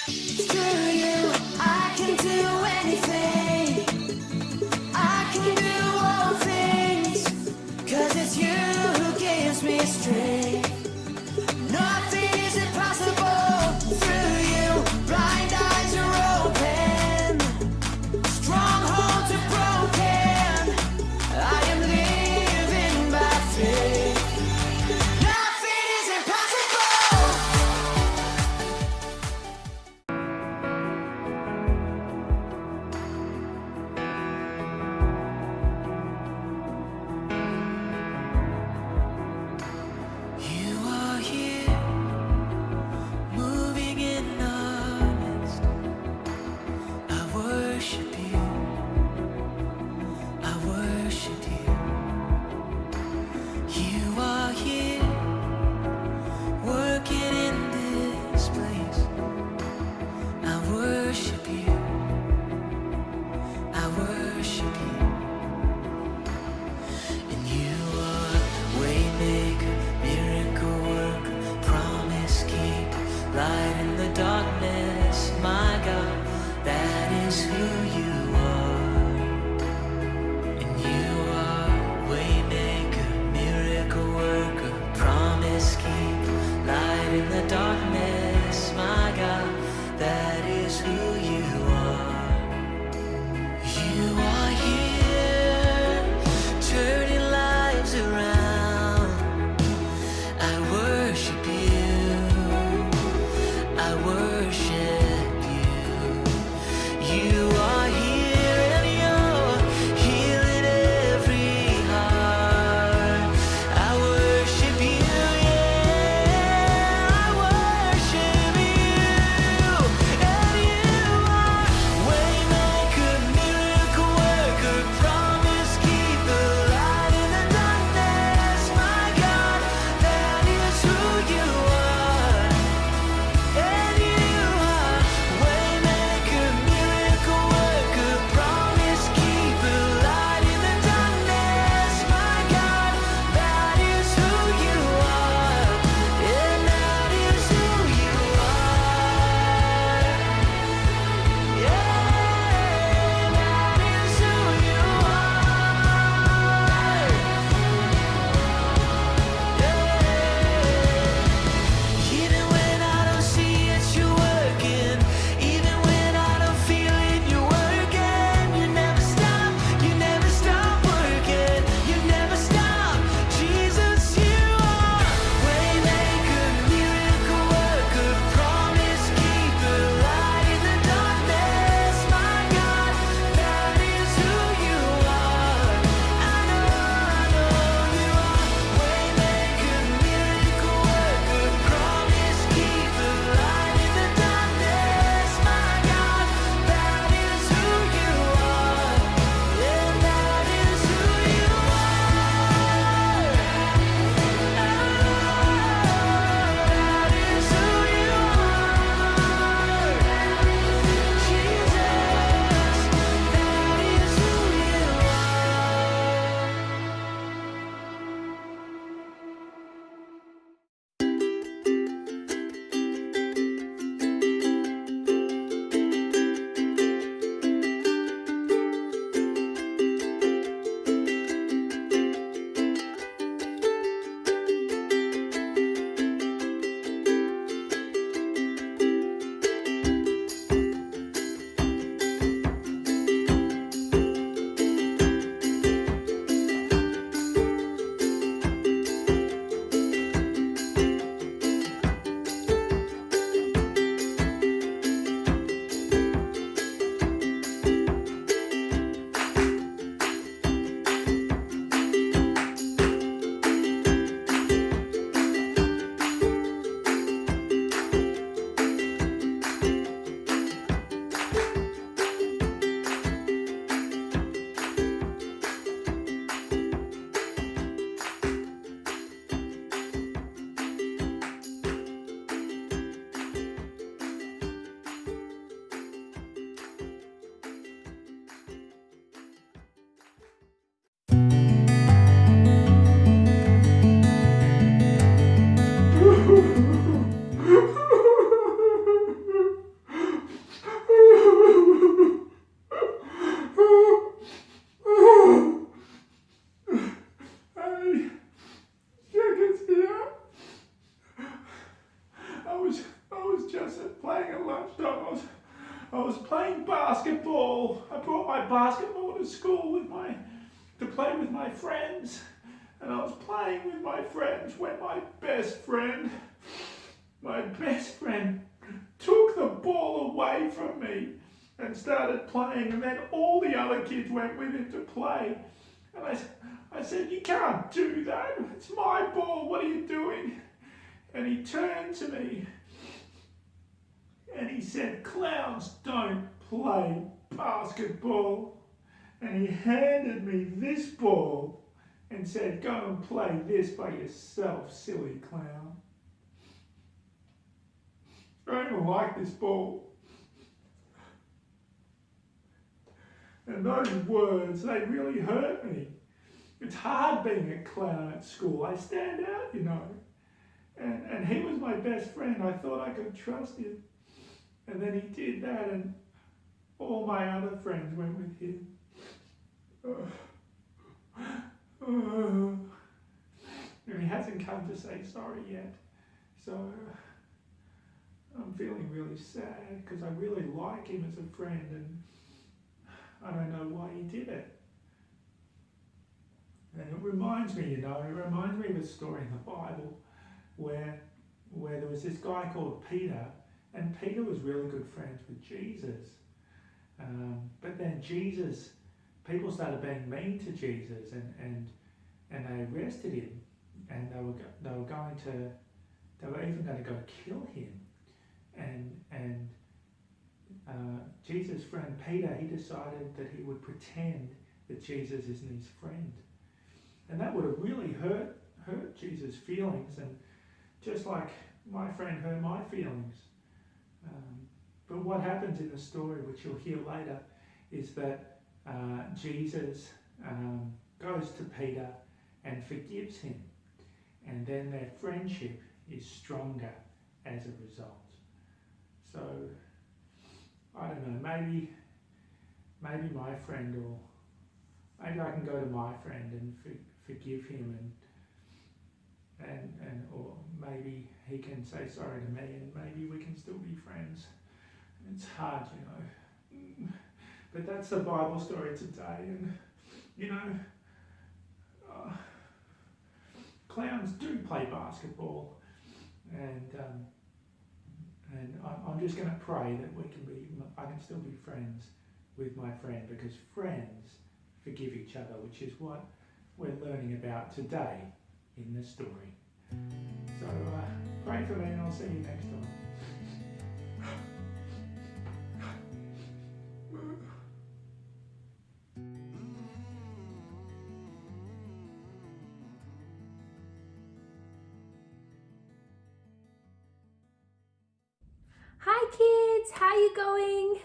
Through you, I can do anything. I can do all things. 'Cause it's you who gives me strength. Nothing is impossible. Through you, blind eyes are open. Strongholds are broken. I am living by faith. Nothing is impossible. You are here, moving in our midst. I worship you. I worship you. You are here, working in this place. I worship you. I worship you. And you are waymaker, miracle worker, promise keeper, light in the darkness. My God, that is who you are. And you are waymaker, miracle worker, promise keeper, light in the darkness. My God, that is who you are. You are here, turning lives around. I worship you. I worship you. You are here and you're healing every heart. I worship you, yeah. I worship you. And you was playing at lunchtime. I was playing basketball. I brought my basketball to school to play with my friends. And I was playing with my friends when my best friend took the ball away from me and started playing, and then all the other kids went with him to play. And I said, "You can't do that. It's my ball. What are you doing?" And he turned to me and he said, "Clowns don't play basketball." And he handed me this ball and said, "Go and play this by yourself, silly clown." I don't even like this ball. And those words, they really hurt me. It's hard being a clown at school. I stand out, you know. And he was my best friend. I thought I could trust him. And then he did that, and all my other friends went with him. And he hasn't come to say sorry yet. So I'm feeling really sad because I really like him as a friend, and I don't know why he did it. And it reminds me, of a story in the Bible where there was this guy called Peter, and Peter was really good friends with Jesus. But then people started being mean to Jesus, and they arrested him, and they were even going to go kill him. And Jesus' friend Peter, he decided that he would pretend that Jesus isn't his friend. And that would have really hurt Jesus' feelings, and just like my friend hurt my feelings. But what happens in the story, which you'll hear later, is that Jesus goes to Peter and forgives him. And then their friendship is stronger as a result. So, I don't know, maybe my friend, or maybe I can go to my friend and forgive him, and or maybe he can say sorry to me, and maybe we can still be friends. It's hard, but that's the Bible story today, and clowns do play basketball, and I'm just going to pray that I can still be friends with my friend, because friends forgive each other, which is what we're learning about today in this story. So pray for me, and I'll see you next time. Hi kids, how you going?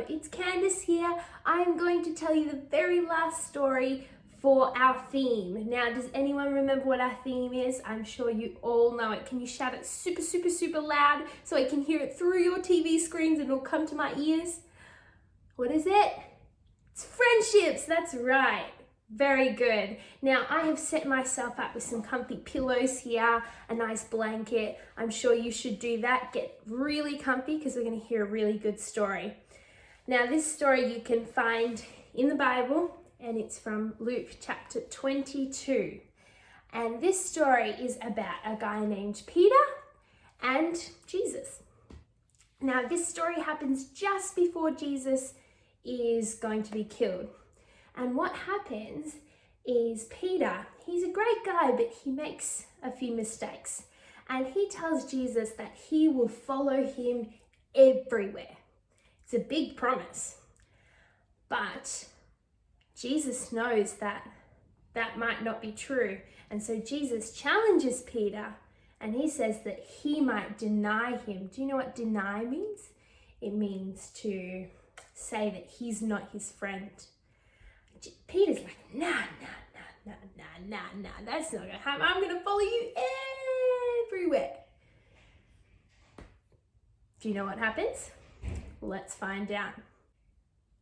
It's Candace here. I'm going to tell you the very last story for our theme. Now, does anyone remember what our theme is? I'm sure you all know it. Can you shout it super, super, super loud so I can hear it through your TV screens and it'll come to my ears? What is it? It's friendships, that's right. Very good. Now, I have set myself up with some comfy pillows here, a nice blanket. I'm sure you should do that. Get really comfy because we're going to hear a really good story. Now, this story you can find in the Bible, and it's from Luke chapter 22. And this story is about a guy named Peter and Jesus. Now, this story happens just before Jesus is going to be killed. And what happens is Peter, he's a great guy, but he makes a few mistakes. And he tells Jesus that he will follow him everywhere. It's a big promise. But Jesus knows that that might not be true. And so Jesus challenges Peter, and he says that he might deny him. Do you know what deny means? It means to say that he's not his friend. Peter's like, nah, that's not gonna happen. I'm gonna follow you everywhere. Do you know what happens? Let's find out.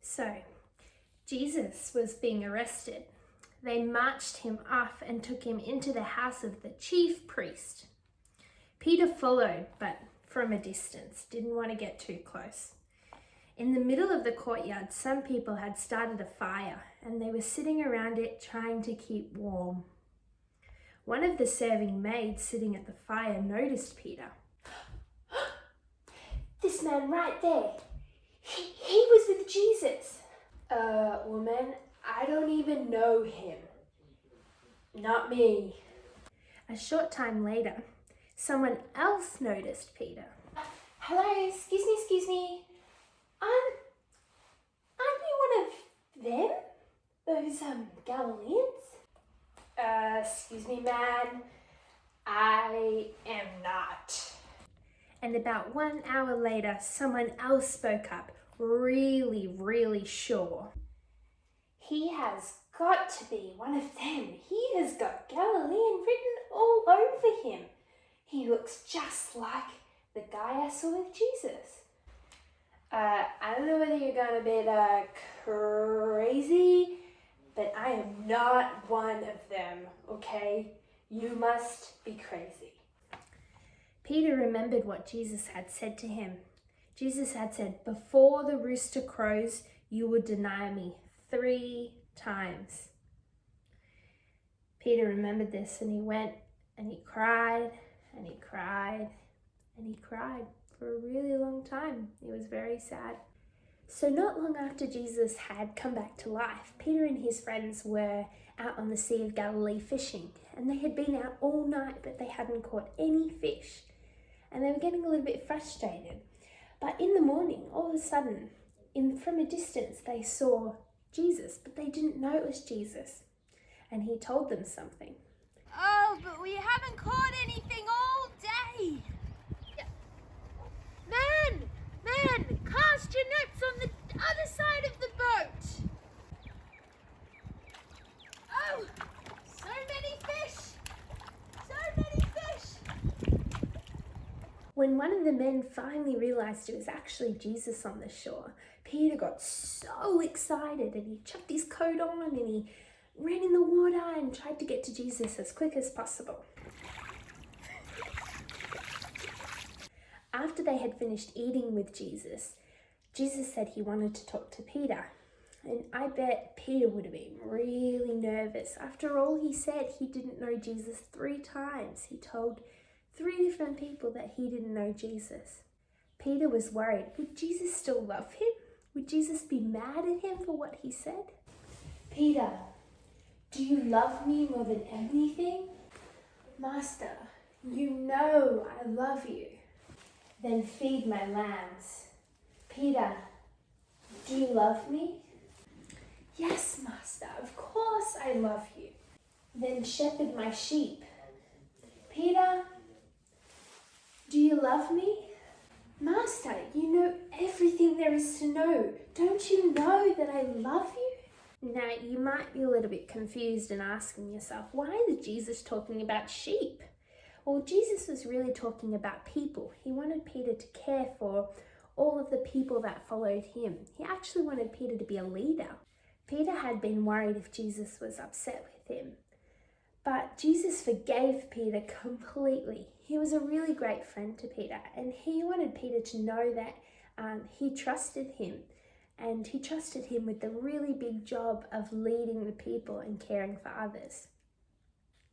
So, Jesus was being arrested. They marched him off and took him into the house of the chief priest. Peter followed, but from a distance, didn't want to get too close. In the middle of the courtyard, some people had started a fire and they were sitting around it trying to keep warm. One of the serving maids sitting at the fire noticed Peter. This man right there, he was with Jesus. Woman, I don't even know him. Not me. A short time later, someone else noticed Peter. Hello, excuse me. Aren't you one of them? Those, Galileans? Excuse me, man. I am not. And about 1 hour later, someone else spoke up, really sure. He has got to be one of them. He has got Galilean written all over him. He looks just like the guy I saw with Jesus. I don't know whether you're going a bit crazy, but I am not one of them, okay? You must be crazy. Peter remembered what Jesus had said to him. Jesus had said, before the rooster crows, you will deny me 3 times. Peter remembered this and he went and he cried and he cried and he cried for a really long time. He was very sad. So not long after Jesus had come back to life, Peter and his friends were out on the Sea of Galilee fishing, and they had been out all night but they hadn't caught any fish, and they were getting a little bit frustrated. But in the morning, all of a sudden, from a distance, they saw Jesus, but they didn't know it was Jesus, and he told them something. Oh, but we haven't caught anything all day. Man, cast your nets on the other side of the boat. Oh, so many fish. When one of the men finally realized it was actually Jesus on the shore, Peter got so excited and he chucked his coat on and he ran in the water and tried to get to Jesus as quick as possible. After they had finished eating with Jesus, Jesus said he wanted to talk to Peter. And I bet Peter would have been really nervous. After all, he said he didn't know Jesus 3 times. He told 3 different people that he didn't know Jesus. Peter was worried. Would Jesus still love him? Would Jesus be mad at him for what he said? Peter, do you love me more than anything? Master, you know I love you. Then feed my lambs. Peter, do you love me? Yes, Master, of course I love you. Then shepherd my sheep. Peter, do you love me? Master, you know everything there is to know. Don't you know that I love you? Now, you might be a little bit confused and asking yourself, why is Jesus talking about sheep? Well, Jesus was really talking about people. He wanted Peter to care for all of the people that followed him. He actually wanted Peter to be a leader. Peter had been worried if Jesus was upset with him. But Jesus forgave Peter completely. He was a really great friend to Peter, and he wanted Peter to know that he trusted him, and he trusted him with the really big job of leading the people and caring for others.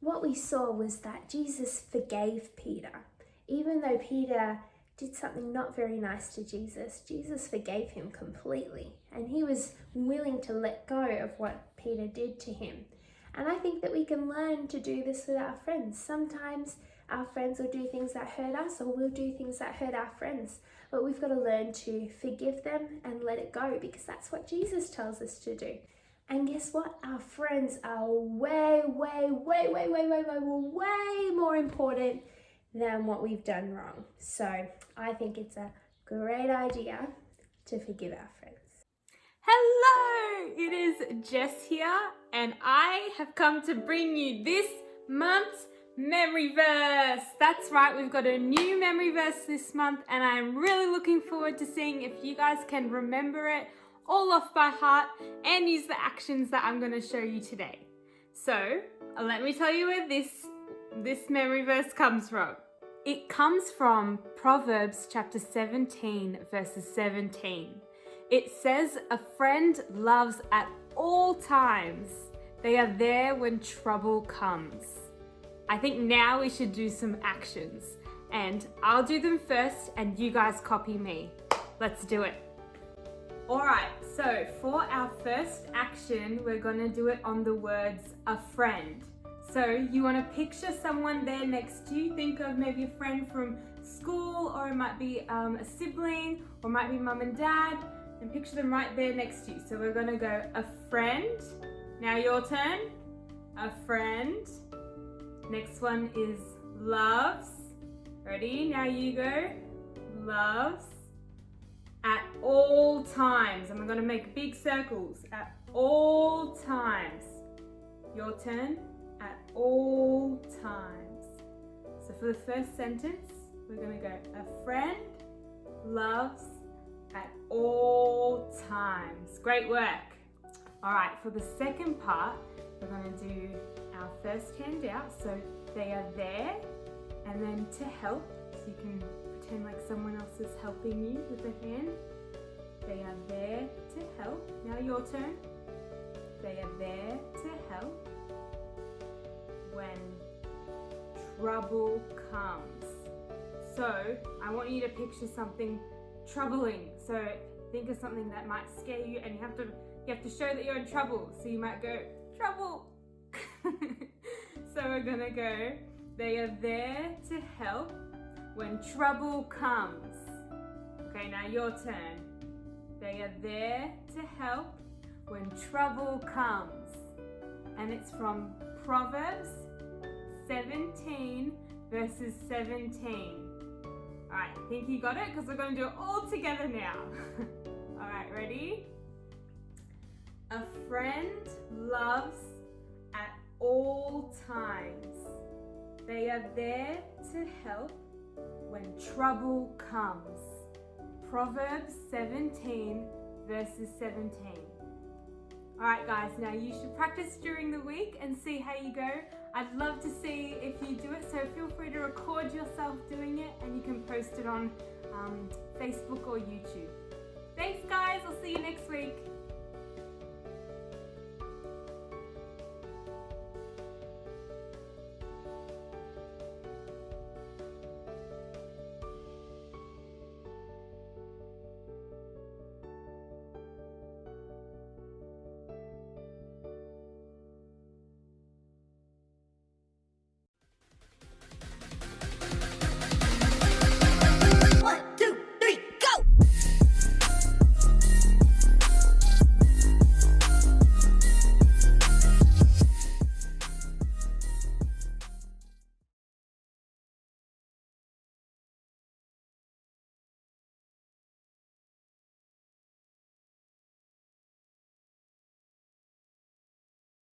What we saw was that Jesus forgave Peter. Even though Peter did something not very nice to Jesus, Jesus forgave him completely, and he was willing to let go of what Peter did to him. And I think that we can learn to do this with our friends. Sometimes our friends will do things that hurt us, or we'll do things that hurt our friends. But we've got to learn to forgive them and let it go, because that's what Jesus tells us to do. And guess what? Our friends are way more important than what we've done wrong. So I think it's a great idea to forgive our friends. Hello, it is Jess here, and I have come to bring you this month's memory verse. That's right, we've got a new memory verse this month, and I'm really looking forward to seeing if you guys can remember it all off by heart and use the actions that I'm going to show you today. So let me tell you where this memory verse comes from. It comes from Proverbs chapter 17, verses 17. It says, "A friend loves at all times. They are there when trouble comes." I think now we should do some actions, and I'll do them first and you guys copy me. Let's do it. Alright, so for our first action, we're gonna do it on the words "a friend." So you wanna picture someone there next to you. Think of maybe a friend from school, or it might be a sibling, or it might be mum and dad, and picture them right there next to you. So we're gonna go "a friend." Now your turn. A friend. Next one is loves. Ready? Now you go. Loves. At all times. And we're going to make big circles. At all times. Your turn. At all times. So for the first sentence, we're going to go, "A friend loves at all times." Great work. All right, for the second part, we're going to do our first handout. So they are there, and then to help. So you can pretend like someone else is helping you with a hand. They are there to help. Now your turn. They are there to help when trouble comes. So I want you to picture something troubling. So think of something that might scare you, and you have to show that you're in trouble. So you might go, "Trouble." So we're gonna go, "They are there to help when trouble comes." Okay, now your turn. They are there to help when trouble comes. And it's from Proverbs 17, verses 17. All right, I think you got it, because we're going to do it all together now. All right, ready? "A friend loves at all times. They are there to help when trouble comes." Proverbs 17, verses 17. All right, guys, now you should practice during the week and see how you go. I'd love to see if you do it, so feel free to record yourself doing it, and you can post it on Facebook or YouTube. Thanks, guys. I'll see you next week.